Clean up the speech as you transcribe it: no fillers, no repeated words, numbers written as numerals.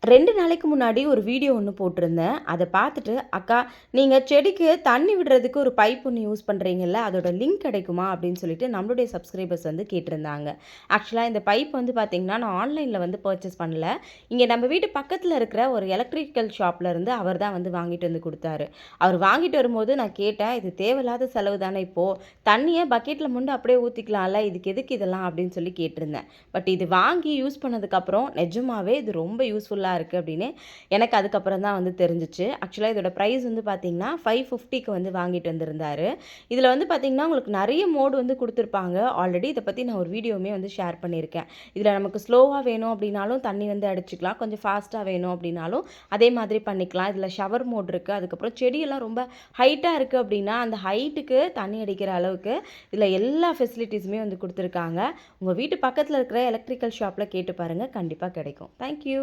2 நாளைக்கு முன்னாடி ஒரு வீடியோ ஒண்ணு போட்டிருந்தேன். அத பார்த்துட்டு, "அக்கா, நீங்க செடிக்கு தண்ணி விடுறதுக்கு ஒரு பைப் ஒண்ணு யூஸ் பண்றீங்கல்ல, அதோட லிங்க் கிடைக்குமா?" அப்படின்னு சொல்லிட்டு நம்மளுடைய சப்ஸ்கிரைபர்ஸ் வந்து கேட்டிருந்தாங்க. ஆக்சுவலா இந்த பைப் வந்து பார்த்தீங்கன்னா, நான் ஆன்லைன்ல வந்து பர்ச்சேஸ் பண்ணல. இங்க நம்ம வீட்டு பக்கத்துல இருக்கிற ஒரு எலக்ட்ரிக்கல் ஷாப்ல இருந்து அவர் தான் வந்து வாங்கிட்டு வந்து குடுத்தாரு. அவர் வாங்கிட்டு வரும்போது நான் கேட்டேன், "இது தேவையில்லாத செலவு தானே இப்போ. தண்ணிய பக்கெட்ல மொண்டு அப்படியே ஊத்திக்கலாம்ல. இதுக்கு எதுக்கு இதெல்லாம்?" அப்படின்னு சொல்லி கேட்டிருந்தேன். பட் இது வாங்கி யூஸ் பண்ணதுக்கப்புறம் நிஜமாவே இது ரொம்ப யூஸ்ஃபுல்லா இருக்கு அப்படின்னு எனக்கு அதுக்கப்புறம் தான் வந்து தெரிஞ்சுச்சு. ஆக்சுவலா இதோட பிரைஸ் வந்து பார்த்தீங்கன்னா, 550க்கு வந்து வாங்கிட்டு வந்திருந்தாரு. இதில வந்து பார்த்தீங்கன்னா, உங்களுக்கு நெறைய மோடு வந்து குடுத்துருப்பாங்க. ஆல்ரெடி இத பத்தி நான் ஒரு வீடியோவுமே வந்து ஷேர் பண்ணியிருக்கேன். இதில நமக்கு ஸ்லோவா வேணும் அப்படின்னாலும் தண்ணி வந்து அடிச்சுக்கலாம். கொஞ்சம் ஃபாஸ்ட்டா வேணும் அப்படின்னாலும் அதே மாதிரி பண்ணிக்கலாம். இதில ஷவர் மோட் இருக்கு. அதுக்கப்புறம் செடியெல்லாம் ரொம்ப ஹைட்டா இருக்கு அப்படின்னா, அந்த ஹைட்டுக்கு தண்ணி அடிக்கிற அளவுக்கு இதில எல்லா ஃபெசிலிட்டீஸுமே வந்து குடுத்துருக்காங்க. உங்க வீட்டு பக்கத்தில இருக்கிற எலக்ட்ரிக்கல் ஷாப்ல கேட்டு பாருங்க. கண்டிப்பா கிடைக்கும். Thank you.